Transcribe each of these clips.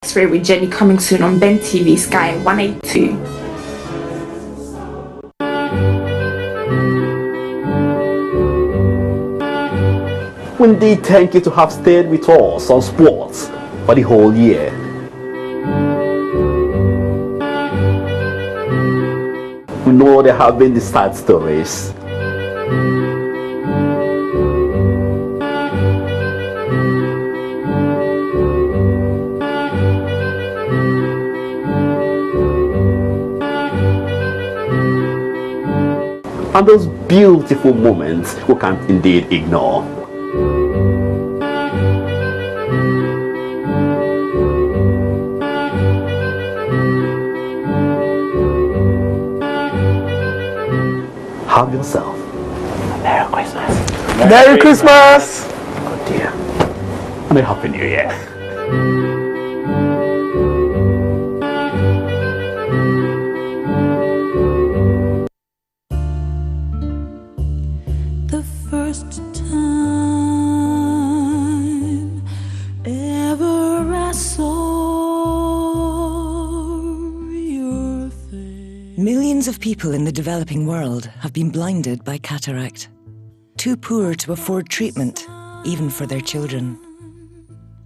X-Ray with Jenny coming soon on Ben TV Sky 182. We indeed thank you to have stayed with us on sports for the whole year. We know there have been the sad stories. And those beautiful moments we can't indeed ignore. Have yourself a Merry Christmas. Merry Christmas! Oh dear. And a Happy New Year. The first time ever I saw your face. Millions of people in the developing world have been blinded by cataract. Too poor to afford treatment, even for their children.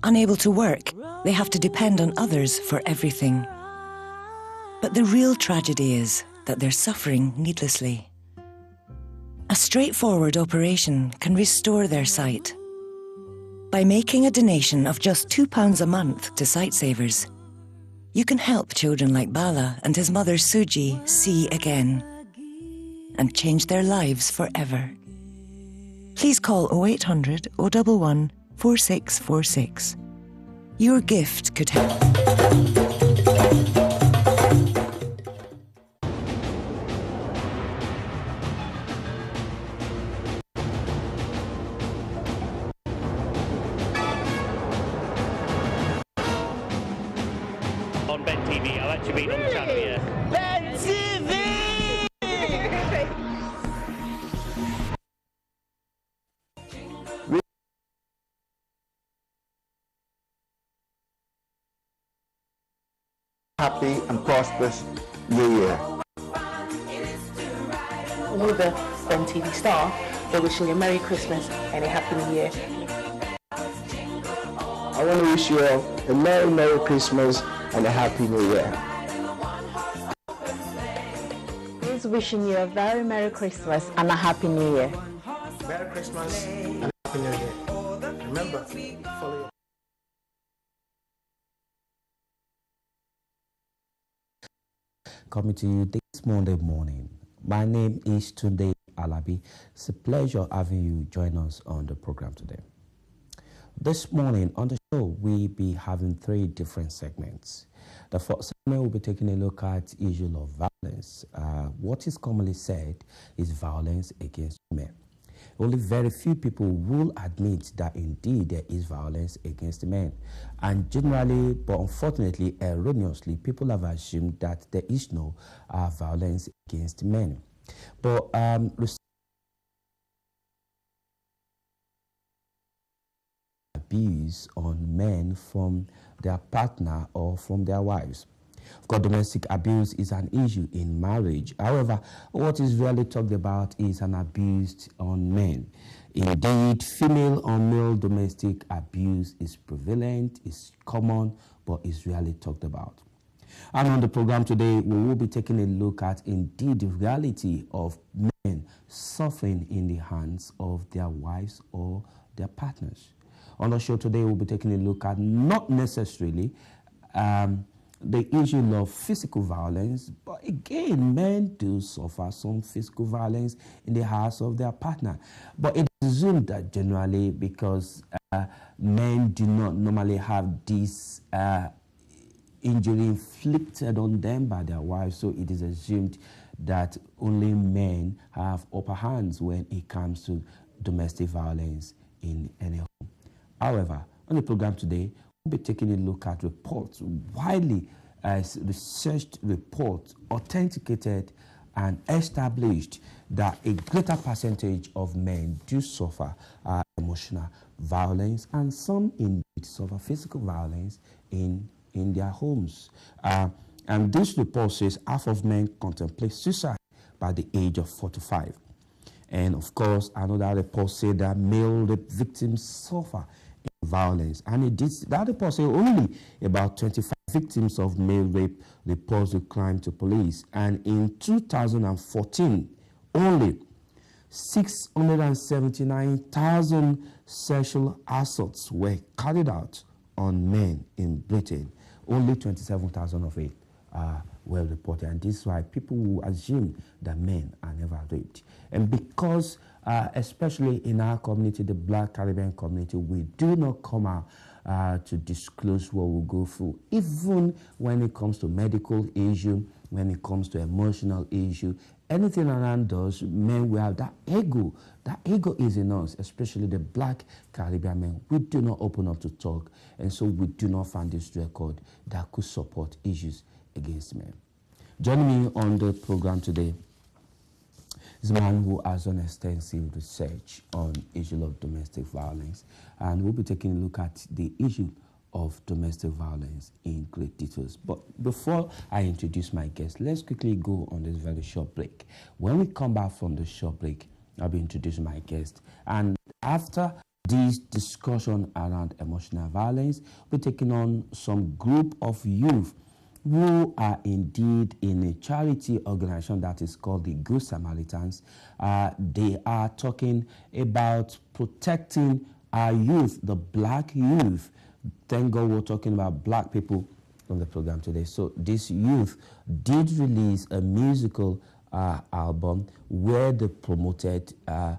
Unable to work, they have to depend on others for everything. But the real tragedy is that they're suffering needlessly. A straightforward operation can restore their sight. By making a donation of just £2 a month to Sightsavers, you can help children like Bala and his mother Suji see again and change their lives forever. Please call 0800 011 4646. Your gift could help. On Ben TV, I've actually been on the channel, yeah. Ben TV! Happy and prosperous New Year. All of the Ben TV staff, they're wishing you a Merry Christmas and a Happy New Year. I want to wish you all a Merry Christmas and a Happy New Year. He's wishing you a very Merry Christmas and a Happy New Year. Merry Christmas and Happy New Year. Remember, follow your coming to you this Monday morning. My name is Tunde Alabi. It's a pleasure having you join us on the program today. This morning on the show, we'll be having 3 different segments. The first segment will be taking a look at issue of violence. What is commonly said is violence against women. Only very few people will admit that indeed there is violence against men. And generally, but unfortunately, erroneously, people have assumed that there is no violence against men. But abuse on men from their partner or from their wives. Of course, domestic abuse is an issue in marriage. However, what is rarely talked about is an abuse on men. Indeed, female or male domestic abuse is prevalent, is common, but is rarely talked about. And on the program today, we will be taking a look at indeed the reality of men suffering in the hands of their wives or their partners. On the show today, we'll be taking a look at not necessarily the issue of physical violence, but again, men do suffer some physical violence in the house of their partner. But it is assumed that generally because men do not normally have this injury inflicted on them by their wives, so it is assumed that only men have upper hands when it comes to domestic violence in any home. However, on the program today, we'll be taking a look at reports, widely researched reports, authenticated and established that a greater percentage of men do suffer emotional violence and some indeed suffer physical violence in in their homes. And this report says half of men contemplate suicide by the age of 45. And of course, another report said that male rape victims suffer violence. And that report said only about 25 victims of male rape report the crime to police. And in 2014, only 679,000 sexual assaults were carried out on men in Britain. Only 27,000 of it were reported. And this is why people will assume that men are never raped. And because, especially in our community, the Black Caribbean community, we do not come out to disclose what we go through, even when it comes to medical issue, when it comes to emotional issue, anything around us, men, we have that ego. That ego is in us, especially the Black Caribbean men. We do not open up to talk, and so we do not find this record that could support issues against men. Joining me on the program today is a man who has done extensive research on issue of domestic violence, and we'll be taking a look at the issue of domestic violence in great details. But before I introduce my guest, let's quickly go on this very short break. When we come back from the short break, I'll be introducing my guest. And after this discussion around emotional violence, we're taking on some group of youth who are indeed in a charity organization that is called the Good Samaritans. They are talking about protecting our youth, the Black youth. Thank God we're talking about Black people on the program today. So this youth did release a musical album where they promoted a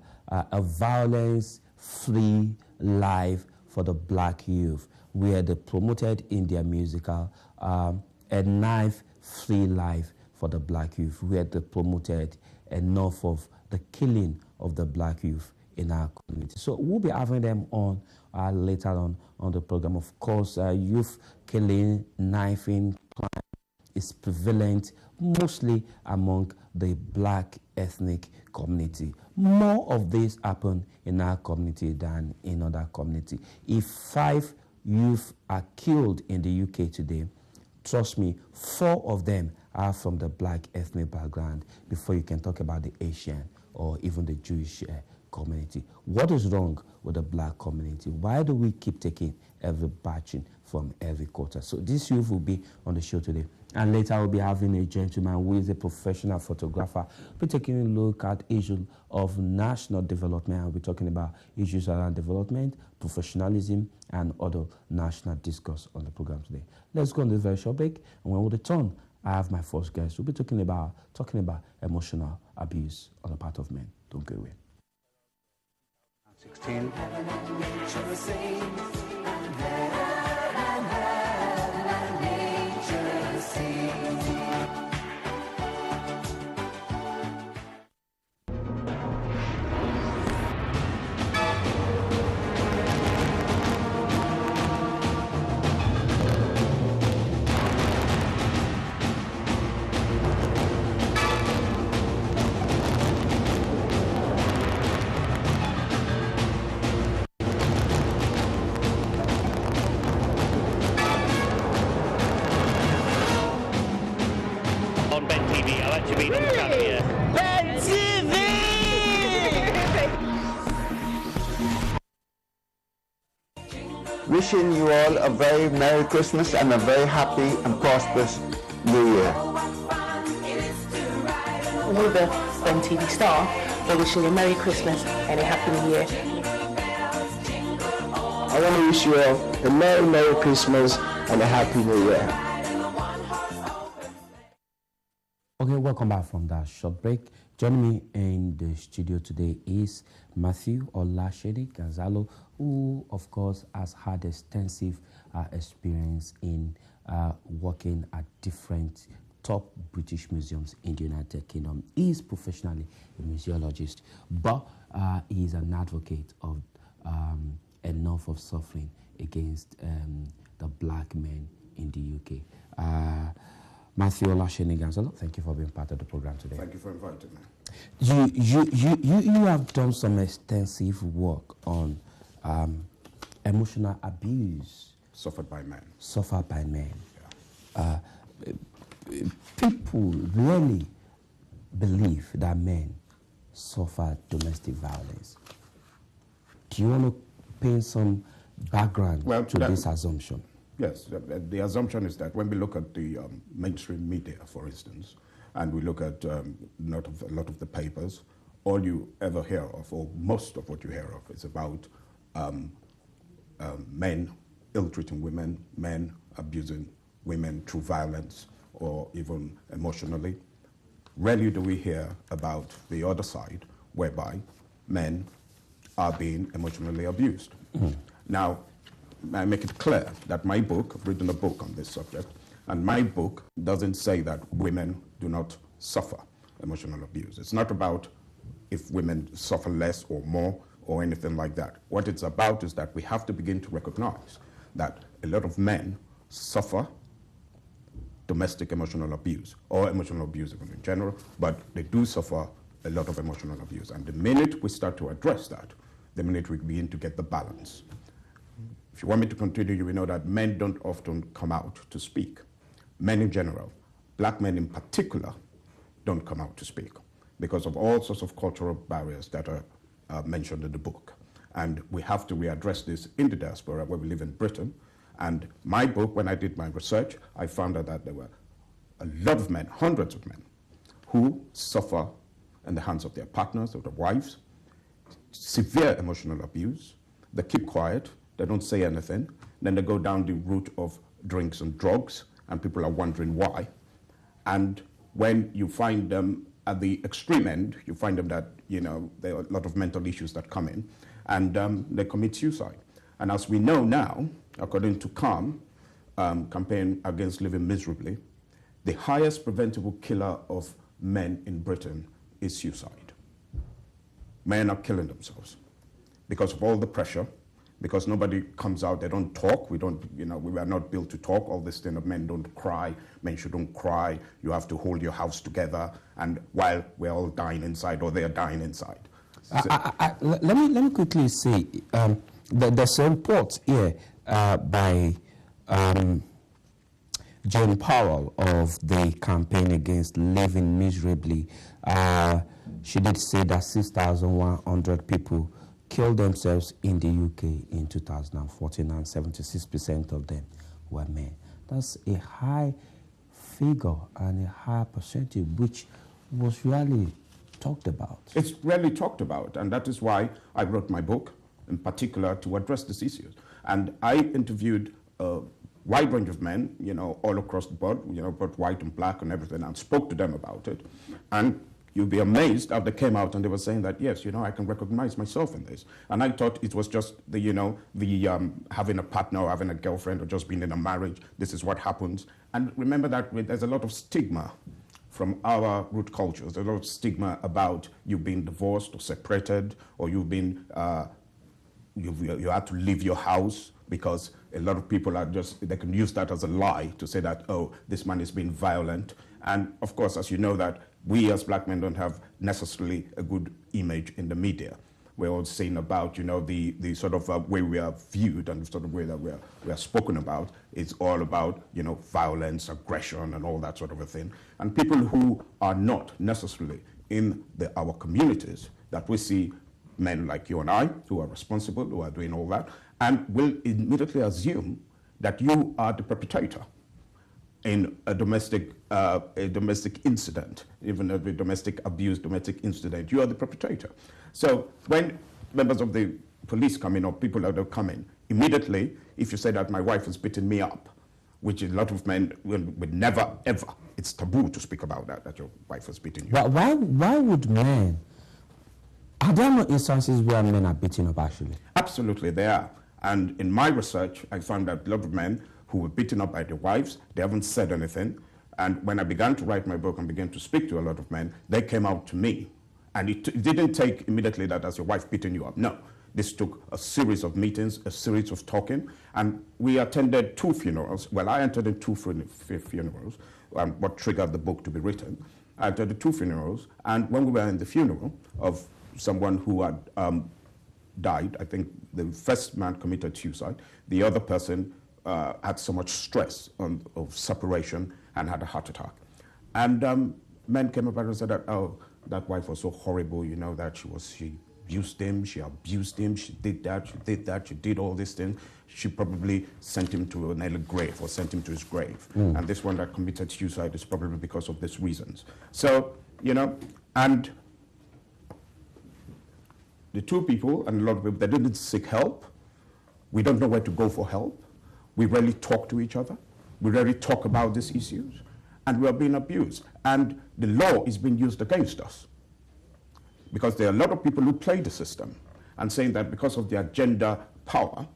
violence-free life for the Black youth, where they promoted in their musical a knife-free life for the Black youth, where they promoted enough of the killing of the Black youth in our community. So we'll be having them on later on the program. Of course, youth killing, knifing, crime is prevalent mostly among the Black ethnic community. More of this happen in our community than in other community. If 5 youth are killed in the UK today, trust me, 4 of them are from the Black ethnic background before you can talk about the Asian or even the Jewish community. What is wrong with the Black community? Why do we keep taking every batching from every quarter? So this youth will be on the show today. And later we'll be having a gentleman who is a professional photographer. We'll be taking a look at issues of national development. I'll be talking about issues around development, professionalism, and other national discourse on the program today. Let's go on this very short break. And when we return, I have my first guest. We'll be talking about emotional abuse on the part of men. Don't go away. 16. Wishing you all a very Merry Christmas and a very happy and prosperous New Year. All the Ben TV staff are wishing you a Merry Christmas and a Happy New Year. I want to wish you all a Merry Christmas and a Happy New Year. Okay, welcome back from that short break. Joining me in the studio today is Matthew Gansallo, who, of course, has had extensive experience in working at different top British museums in the United Kingdom. He is professionally a museologist, but he is an advocate of enough of suffering against the Black men in the UK. Matthew Gansallo, thank you for being part of the program today. Thank you for inviting me. You have done some extensive work on emotional abuse suffered by men. Suffered by men. people really believe that men suffer domestic violence. Do you want to paint some background to this assumption? Yes, the assumption is that when we look at the mainstream media, for instance, and we look at a lot of the papers, all you ever hear of, or most of what you hear of, is about men ill-treating women, men abusing women through violence or even emotionally. Rarely do we hear about the other side, whereby men are being emotionally abused. Now, I make it clear that my book, I've written a book on this subject, and my book doesn't say that women do not suffer emotional abuse. It's not about if women suffer less or more or anything like that. What it's about is that we have to begin to recognize that a lot of men suffer domestic emotional abuse, or emotional abuse even in general, but they do suffer a lot of emotional abuse. And the minute we start to address that, the minute we begin to get the balance. If you want me to continue, you will know that men don't often come out to speak. Men in general, black men in particular, don't come out to speak because of all sorts of cultural barriers that are mentioned in the book. And we have to readdress this in the diaspora where we live in Britain. And my book, when I did my research, I found out that there were a lot of men, hundreds of men, who suffer in the hands of their partners, of their wives, severe emotional abuse. They keep quiet, they don't say anything. Then they go down the route of drinks and drugs, and people are wondering why. And when you find them at the extreme end, you find them that, you know, there are a lot of mental issues that come in, and they commit suicide. And as we know now, according to CALM, Campaign Against Living Miserably, the highest preventable killer of men in Britain is suicide. Men are killing themselves because of all the pressure, because nobody comes out, they don't talk, we are not built to talk, all this thing of men don't cry, men shouldn't cry, you have to hold your house together, and while we're all dying inside, or they're dying inside. Let me quickly say, there's a report here by Jane Powell of the Campaign Against Living Miserably. She did say that 6,100 people killed themselves in the UK in 2014, and 76% of them were men. That's a high figure and a high percentage, which was really talked about. It's rarely talked about, and that is why I wrote my book, in particular, to address these issues. And I interviewed a wide range of men, you know, all across the board, you know, both white and black and everything, and spoke to them about it. And you'll be amazed how they came out and they were saying that, yes, you know, I can recognize myself in this. And I thought it was just the, you know, the having a partner or having a girlfriend or just being in a marriage, this is what happens. And remember that there's a lot of stigma from our root cultures. There's a lot of stigma about you being divorced or separated, or you've been, you had to leave your house, because a lot of people are just, they can use that as a lie to say that, oh, this man is being violent. And of course, as you know, that we as black men don't have necessarily a good image in the media. We're all saying about, you know, the sort of way we are viewed and the sort of way that we are spoken about. It's all about, you know, violence, aggression, and all that sort of a thing. And people who are not necessarily in our communities, that we see men like you and I, who are responsible, who are doing all that, and will immediately assume that you are the perpetrator in a domestic incident, even a domestic abuse, domestic incident. You are the perpetrator. So when members of the police come in, or people that are coming, immediately, if you say that my wife has beaten me up, which a lot of men would never, ever, it's taboo to speak about that your wife has beaten you. But why would men, are there no instances where men are beaten up actually? Absolutely, there are. And in my research, I found that a lot of men who were beaten up by their wives, they haven't said anything. And when I began to write my book and began to speak to a lot of men, they came out to me. And it didn't take immediately that as your wife beating you up. No, this took a series of meetings, a series of talking. And we attended 2 funerals. Well, I attended 2 funerals, what triggered the book to be written. I attended 2 funerals. And when we were in the funeral of someone who had died, I think the first man committed suicide. The other person had so much stress of separation and had a heart attack. And men came up and said that, oh, that wife was so horrible, you know, that she abused him, she did that, she did all these things. She probably sent him to an early grave or sent him to his grave. And this one that committed suicide is probably because of these reasons. So, you know, and the two people, and a lot of people, they didn't seek help. We don't know where to go for help. We rarely talk to each other. We rarely talk about these issues. And we are being abused. And the law is being used against us. Because there are a lot of people who play the system and saying that because of their gender power,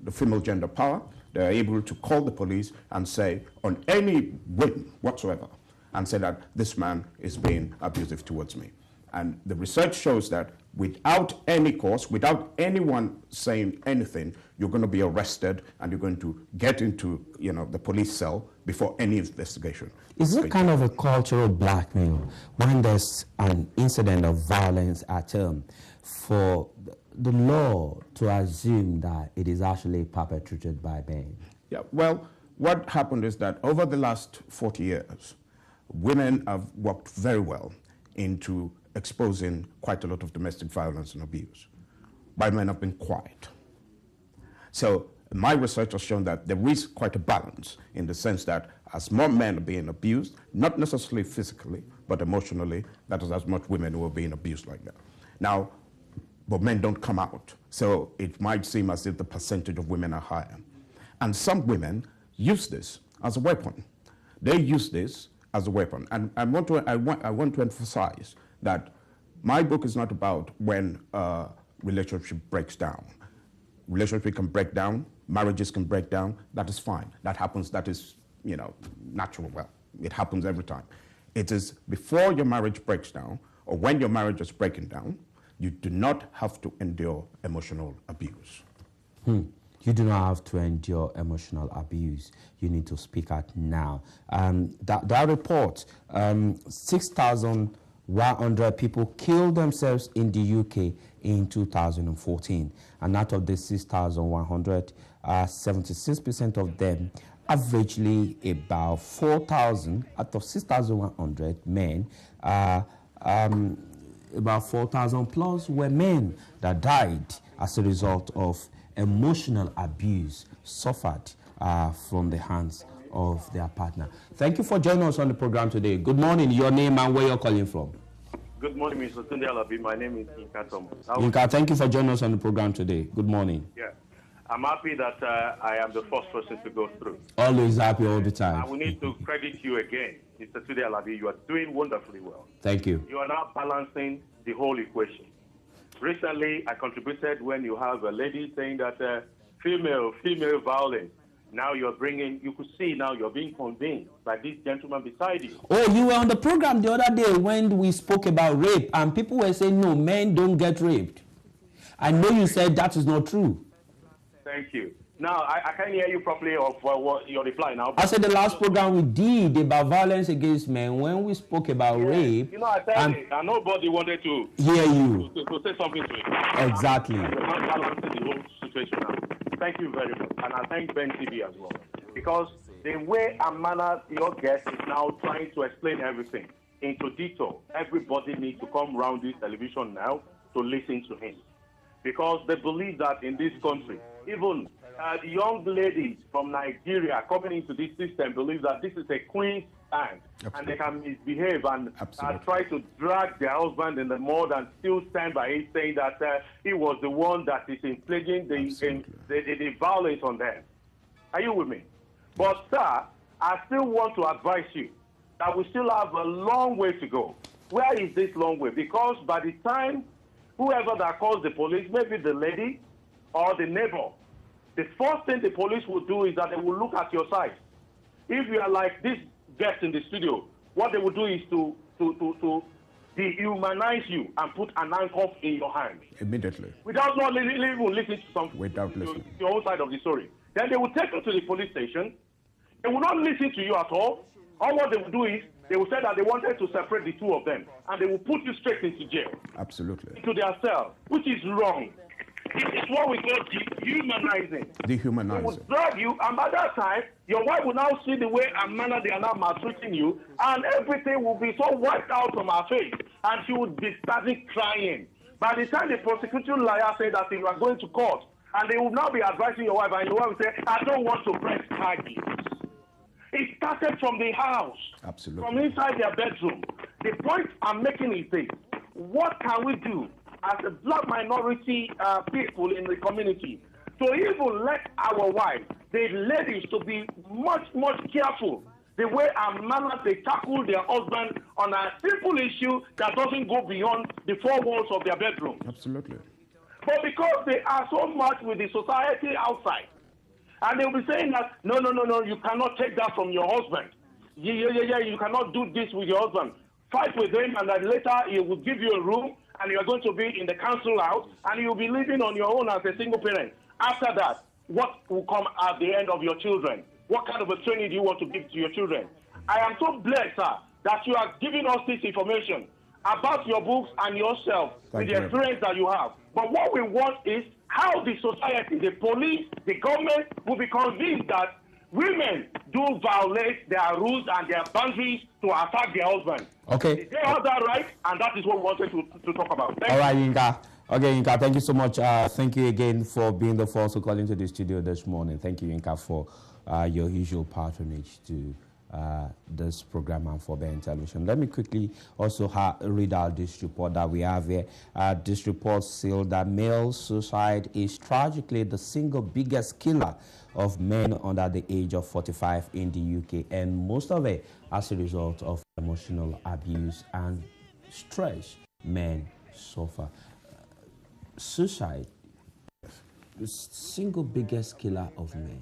the female gender power, they are able to call the police and say, on any whim whatsoever, and say that this man is being abusive towards me. And the research shows that without any cause, without anyone saying anything, you're going to be arrested and you're going to get into, you know, the police cell before any investigation. Is it kind of a cultural blackmail when there's an incident of violence at home for the law to assume that it is actually perpetrated by men? Yeah, well, what happened is that over the last 40 years, women have worked very well into exposing quite a lot of domestic violence and abuse. But men have been quiet. So my research has shown that there is quite a balance in the sense that as more men are being abused, not necessarily physically, but emotionally, that is as much women who are being abused like that. Now, but men don't come out. So it might seem as if the percentage of women are higher. And some women use this as a weapon. They use this as a weapon. And I want to emphasize that my book is not about when a relationship breaks down. Relationship can break down, marriages can break down, that is fine. That happens, that is, you know, natural. Well, it happens every time. It is before your marriage breaks down or when your marriage is breaking down, you do not have to endure emotional abuse. You do not have to endure emotional abuse. You need to speak out now. That report, 6,100 people killed themselves in the UK in 2014. And out of the 6,100, 76% of them, averagely about 4,000, out of 6,100 men, about 4,000 plus were men that died as a result of emotional abuse suffered from the hands of their partner. Thank you for joining us on the program today. Good morning. Your name and where you're calling from? Good morning, Mr. Tunde Alabi. My name is Inka Tom. Inka, thank you for joining us on the program today. Good morning. Yeah. I'm happy that I am the first person to go through. Always happy all the time. I will need to credit you again, Mr. Tunde Alabi. You are doing wonderfully well. Thank you. You are now balancing the whole equation. Recently, I contributed when you have a lady saying that female violence. Now you're bringing, you could see now you're being convinced by this gentleman beside you. Oh, you were on the program the other day when we spoke about rape and people were saying, no, men don't get raped. I know you said that is not true. Thank you. Now, I can't hear you properly of what your reply now. I said the last program we did about violence against men, when we spoke about rape. You know, I tell you, and nobody wanted to hear you. To say something to it. Exactly. You're not balancing the whole situation now. Thank you very much. And I thank Ben TV as well. Because the way and manner your guest is now trying to explain everything into detail, everybody needs to come around this television now to listen to him. Because they believe that in this country, even young ladies from Nigeria coming into this system believe that this is a queen's stand. Absolutely. And they can misbehave and try to drag their husband in the mud and still stand by it, saying that he was the one that is inflicting the violence on them. Are you with me? But, sir, I still want to advise you that we still have a long way to go. Where is this long way? Because by the time whoever that calls the police, maybe the lady or the neighbor, the first thing the police will do is that they will look at your side. If you are like this guest in the studio, what they will do is to dehumanize you and put an handcuff in your hand. Immediately. Without not even listening to something. Without listening. Your own side of the story. Then they will take you to the police station. They will not listen to you at all. All what they will do is they will say that they wanted to separate the two of them, and they will put you straight into jail. Absolutely. Into their cell, which is wrong. This is what we call dehumanizing. They Dehumanizing. will drag you, and by that time, your wife will now see the way and manner they are now maltreating you, and everything will be so wiped out from her face, and she will be starting crying. By the time the prosecuting lawyer said that you are going to court, and they will now be advising your wife, and your wife will say, I don't want to press charges. It started from the house, Absolutely. from inside their bedroom. The point I'm making is this: what can we do as a black minority people in the community to even let our wives, the ladies, to be much, much careful the way and manner they tackle their husband on a simple issue that doesn't go beyond the four walls of their bedroom? Absolutely. But because they are so much with the society outside, and they'll be saying that, no, you cannot take that from your husband. Yeah, you cannot do this with your husband. Fight with him, and then later he will give you a room, and you're going to be in the council house, and you'll be living on your own as a single parent. After that, what will come at the end of your children? What kind of a training do you want to give to your children? I am so blessed, sir, that you are giving us this information about your books and yourself with the experience that you have. But what we want is how the society, the police, the government will be convinced that women do violate their rules and their boundaries to attack their husband. Okay. They have that right, and that is what we wanted to talk about. Thank All right, you. Yinka. Okay, Yinka, thank you so much. Thank you again for being the first to call into the studio this morning. Thank you, Yinka, for your usual patronage to this program and for being television. Let me quickly also read out this report that we have here. This report says that male suicide is tragically the single biggest killer of men under the age of 45 in the UK, and most of it as a result of emotional abuse and stress men suffer. Suicide is the single biggest killer of men.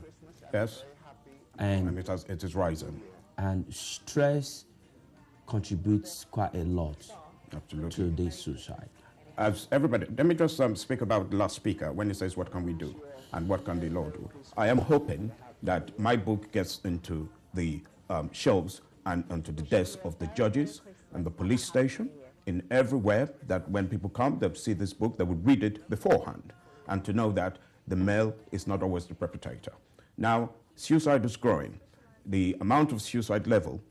Yes. And it is rising. And stress contributes quite a lot to this suicide. As everybody, let me just speak about the last speaker when he says, what can we do and what can the law do? I am hoping that my book gets into the shelves and onto the desks of the judges and the police station, in everywhere, that when people come, they'll see this book, they would read it beforehand, and to know that the male is not always the perpetrator. Now, suicide is growing. The amount of suicide level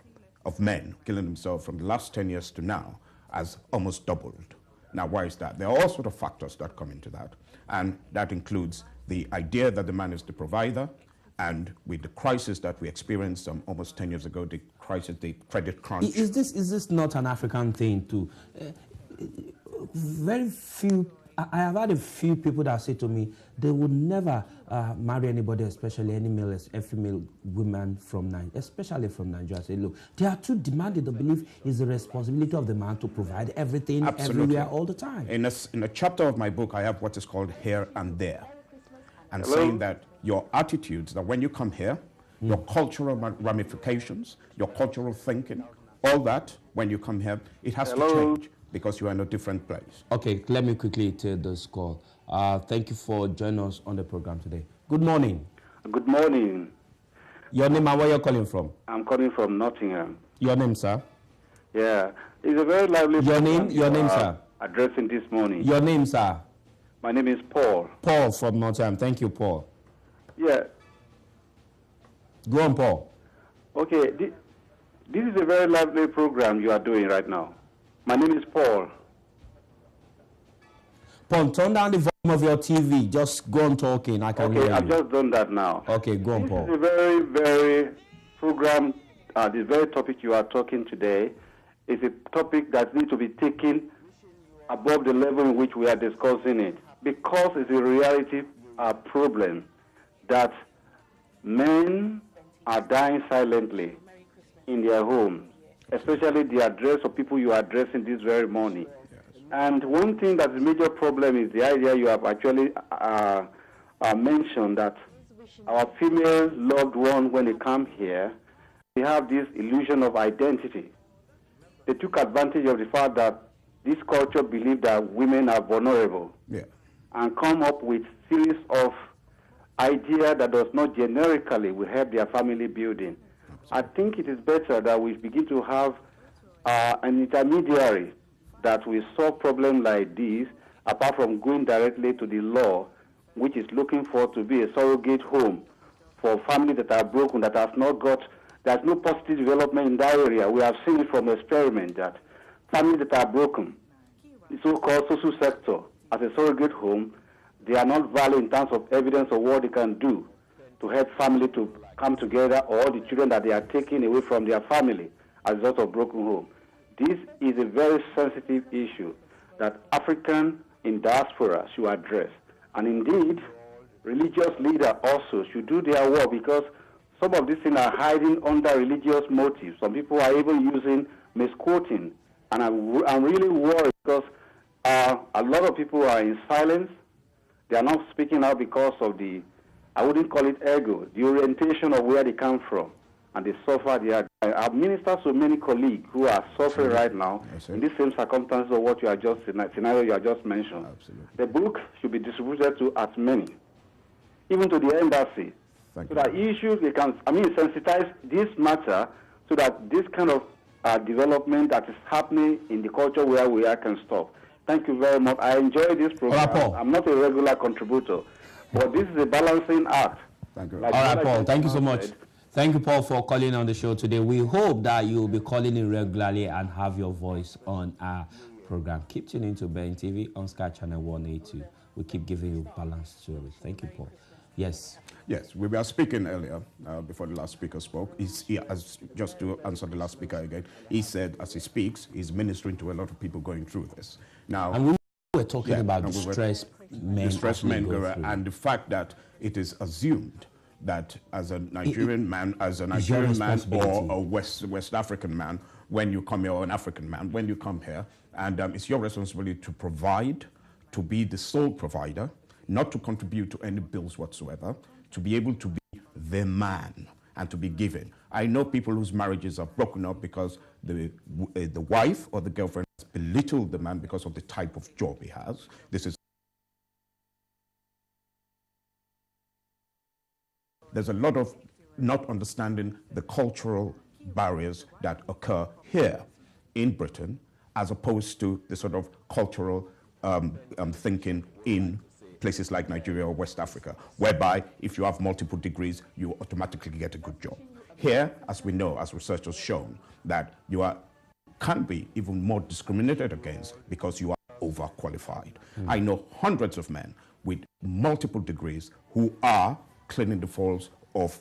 of men killing themselves from the last 10 years to now has almost doubled. Now, why is that? There are all sorts of factors that come into that, and that includes the idea that the man is the provider, and with the crisis that we experienced almost 10 years ago, the crisis, the credit crunch. Is this not an African thing too? Very few, I have had a few people that say to me, they would never marry anybody, especially any male, a female woman from Nigeria, especially from Nigeria. I say, look, they are too demanding. They believe it's the responsibility of the man to provide everything, everywhere, all the time. In a chapter of my book, I have what is called Here and There. And Hello? saying that your attitudes, that when you come here, your cultural ramifications, your cultural thinking, all that, when you come here, it has to change because you are in a different place. Okay, let me quickly take this call. Thank you for joining us on the program today. Good morning. Good morning. Your name and where you're calling from? I'm calling from Nottingham. Your name, sir? Yeah, it's a very lively Your name, sir? Addressing this morning. Your name, sir? My name is Paul. Paul from Nottingham. Thank you, Paul. Yeah. Go on, Paul. Okay, this is a very lively program you are doing right now. My name is Paul. Paul, turn down the volume of your TV. Just go on talking. I can hear you. I've just done that now. Okay, go on, Paul. This is a very, very program, this very topic you are talking today is a topic that needs to be taken above the level in which we are discussing it, because it's a reality problem that men are dying silently in their homes, especially the address of people you are addressing this very morning. And one thing that's a major problem is the idea you have actually mentioned, that our female loved ones, when they come here, they have this illusion of identity. They took advantage of the fact that this culture believes that women are vulnerable, and come up with series of ideas that does not generically will help their family building. I think it is better that we begin to have an intermediary that will solve problems like this apart from going directly to the law, which is looking for to be a surrogate home for families that are broken, that have not got, there's no positive development in that area. We have seen it from experiment that families that are broken, the so-called social sector, as a surrogate home, they are not valued in terms of evidence of what they can do to help family to come together, or the children that they are taking away from their family as a result of broken home. This is a very sensitive issue that African in diaspora should address. And indeed, religious leaders also should do their work, because some of these things are hiding under religious motives. Some people are even using misquoting. And I'm really worried because a lot of people are in silence. They are not speaking out because of the, I wouldn't call it ego, the orientation of where they come from. And they suffer. I've ministered to many colleagues who are suffering right now in the same circumstances of what you are just, scenario you have just mentioned. Absolutely. The book should be distributed to as many, even to the embassy, so that issues, they can, sensitize this matter so that this kind of development that is happening in the culture where we are can stop. Thank you very much. I enjoy this program. I'm not a regular contributor, but this is a balancing act. Thank you. All right, Paul. Thank you so much. Thank you, Paul, for calling on the show today. We hope that you will be calling in regularly and have your voice on our program. Keep tuning to Ben TV on Sky Channel 182. We keep giving you balanced stories. Thank you, Paul. Yes. Yes, we were speaking earlier, before the last speaker spoke. Just to answer the last speaker again, he said as he speaks, he's ministering to a lot of people going through this. Now, and we were talking about distressed men. And the fact that it is assumed that as a Nigerian man, or a West African man, when you come here, or an African man, when you come here, and it's your responsibility to provide, to be the sole provider, not to contribute to any bills whatsoever, to be able to be the man and to be given. I know people whose marriages are broken up because the wife or the girlfriend has belittled the man because of the type of job he has. There's a lot of not understanding the cultural barriers that occur here in Britain, as opposed to the sort of cultural thinking in places like Nigeria or West Africa, whereby if you have multiple degrees, you automatically get a good job. Here, as we know, as research has shown, that you can be even more discriminated against because you are overqualified. I know hundreds of men with multiple degrees who are cleaning the floors of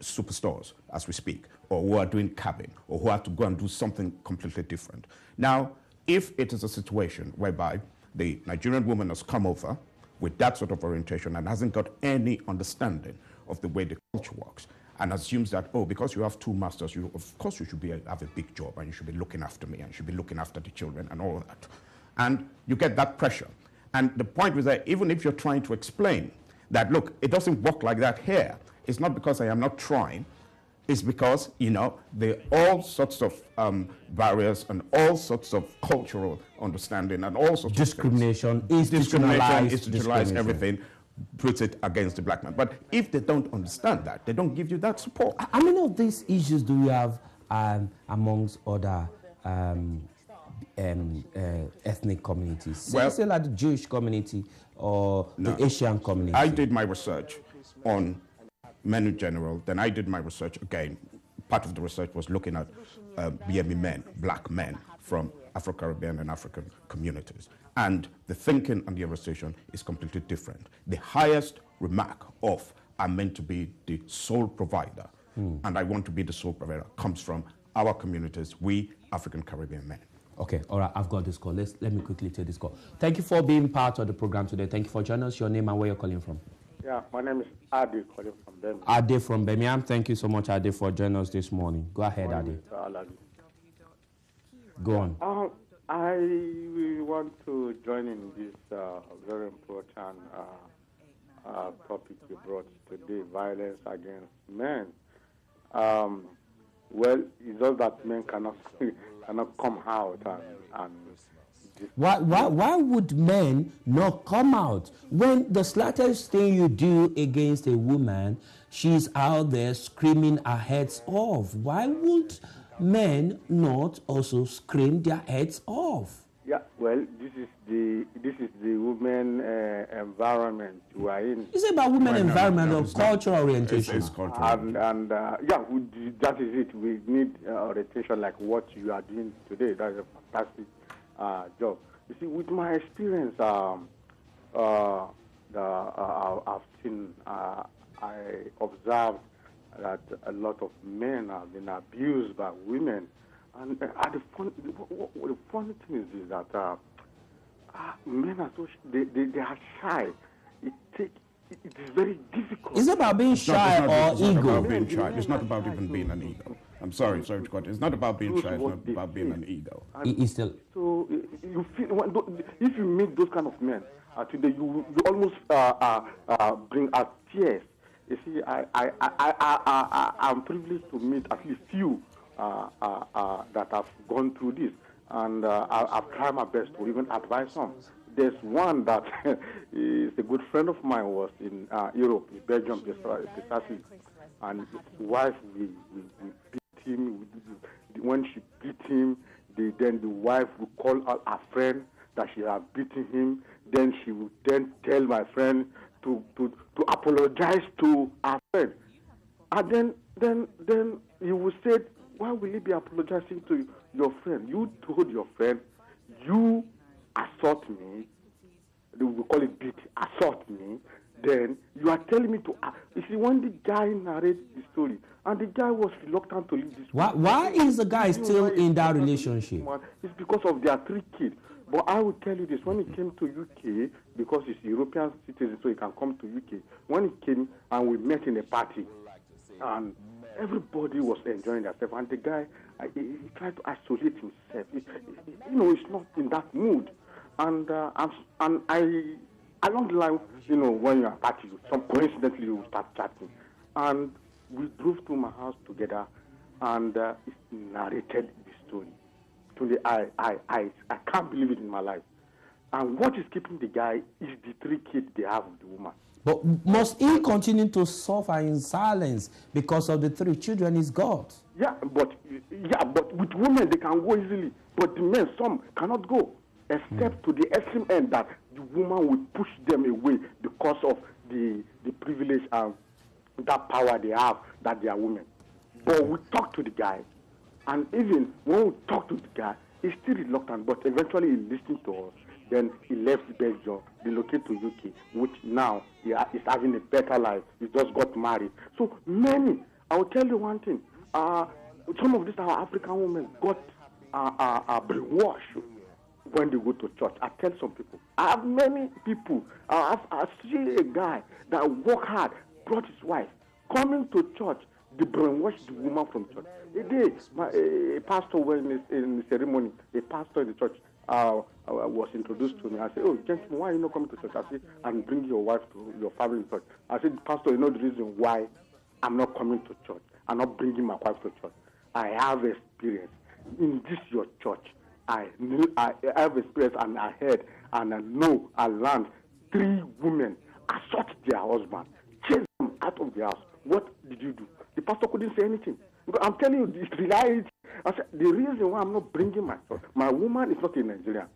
superstores as we speak, or who are doing cabin, or who have to go and do something completely different. Now, if it is a situation whereby the Nigerian woman has come over with that sort of orientation and hasn't got any understanding of the way the culture works, and assumes that, oh, because you have two masters, of course you should have a big job, and you should be looking after me, and you should be looking after the children, and all of that. And you get that pressure. And the point was that even if you're trying to explain that, look, it doesn't work like that here, it's not because I am not trying, it's because, there are all sorts of barriers and all sorts of cultural understanding and all sorts of discrimination, institutionalized everything, puts it against the black man. But if they don't understand that, they don't give you that support. How many of these issues do we have amongst other ethnic communities? Say like the Jewish community or the Asian community? I did my research on men in general. Then I did my research again. Part of the research was looking at BME men, black men from Afro-Caribbean and African communities. And the thinking and the illustration is completely different. The highest remark of I'm meant to be the sole provider, and I want to be the sole provider, comes from our communities, we African-Caribbean men. Okay, all right, I've got this call. Let me quickly take this call. Thank you for being part of the program today. Thank you for joining us. Your name and where you're calling from? Yeah, my name is Ade, calling from Birmingham. Ade from Birmingham. Thank you so much, Ade, for joining us this morning. Go ahead, Ade. Go on. I want to join in this very important topic you brought today, violence against men. Well, it's just that men cannot come out and Why would men not come out? When the slightest thing you do against a woman, she's out there screaming her heads off. Why would men not also scream their heads off? Yeah, well, this is women environment you are in. Is it about women environment or cultural orientation? It's cultural. And yeah, that is it. We need orientation like what you are doing today. That's a fantastic job. You see, with my experience, I've seen, I observed that a lot of men have been abused by women. And the funny thing is that men are so they are shy. It is very difficult. Is it about being shy or ego? It's not about being shy. It's not about even being an ego. I'm sorry to cut. It's not about being shy. It's not about being an ego. Still. So you feel if you meet those kind of men today, you almost bring out tears. You see, I'm privileged to meet at least few that have gone through this, and I've tried my best to even advise some. There's one that is a good friend of mine, was in Europe, in Belgium, precisely, and his wife, we beat him. When she beat him, then the wife would call out her friend that she had beaten him. Then she would then tell my friend to apologize to her friend. And then he would say, why will you be apologizing to your friend? You told your friend, you assault me, we call it beat, assault me, then you are telling me to... You see, when the guy narrated the story, and the guy was reluctant to leave this... Why is the guy still in that relationship? It's because of their 3 kids. But I will tell you this, when he came to UK, because he's a European citizen, so he can come to UK, when he came and we met in a party, and everybody was enjoying themselves, and the guy, he tried to isolate himself. He's not in that mood. And I, along the line, when you're at a party, coincidentally you start chatting. And we drove to my house together, and he narrated the story. Today, I can't believe it in my life. And what is keeping the guy is the 3 kids they have with the woman. But must he continue to suffer in silence because of the 3 children he's got? Yeah, but with women they can go easily. But the men, some cannot go, except to the extreme end that the woman will push them away because of the privilege and that power they have, that they are women. But we talk to the guy, and even when we talk to the guy, he's still reluctant, but eventually he listened to us. Then he left Belgium, relocated to UK, which now he is having a better life. He just got married. So many, I will tell you one thing, some of these our African women got brainwashed when they go to church. I tell some people, I have many people, I see a guy that work hard, brought his wife, coming to church, they brainwashed the woman from church. A day, a pastor went in the ceremony, a pastor in the church was introduced to me. I said, oh, gentlemen, why are you not coming to church? I said, and bring your wife to your family to church. I said, Pastor, you know the reason why I'm not coming to church. I'm not bringing my wife to church. I have experience in this your church. I have experience, and I heard, and I know, I learned 3 women assault their husband, chase them out of the house. What did you do? The pastor couldn't say anything. Because I'm telling you, it's reality. I said, the reason why I'm not bringing my woman is not a Nigerian.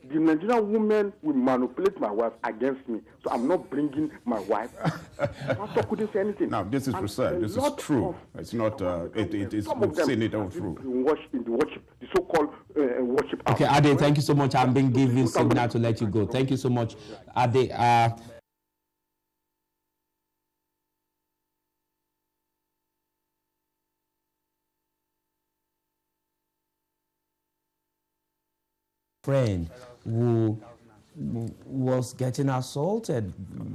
The Nigerian woman will manipulate my wife against me, so I'm not bringing my wife. Pastor couldn't say anything. Now, this is research. This is true. It's not. We've seen it all through. In the worship, the so-called worship. Okay, Ade, thank you so much. I'm being given signal to let you go. Thank you so much, Ade. Friend who was getting assaulted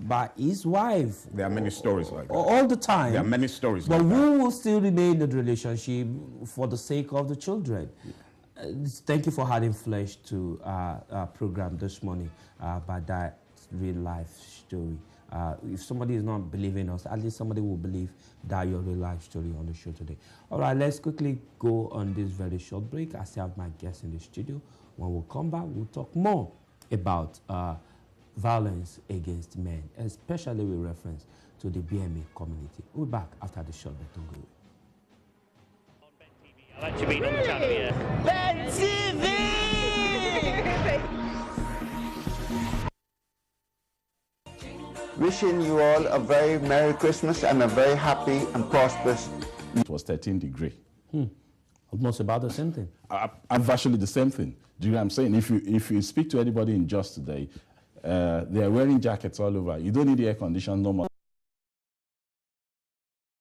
by his wife. There are many stories like that. All the time. There are many stories but like that. who will still remain in the relationship for the sake of the children? Thank you for adding flesh to our program this morning by that real life story. If somebody is not believing us, at least somebody will believe that your real life story on the show today. All right, let's quickly go on this very short break. I still have my guests in the studio. When we come back, we'll talk more about violence against men, especially with reference to the BMA community. We'll be back after the short break. Don't go away. I'll let you be on the channel, yeah. Ben TV! Wishing you all a very Merry Christmas and a very happy and prosperous. It was 13 degrees. Almost about the same thing. Virtually the same thing. Do you know what I'm saying? If you speak to anybody in Just today, they are wearing jackets all over. You don't need the air condition no more.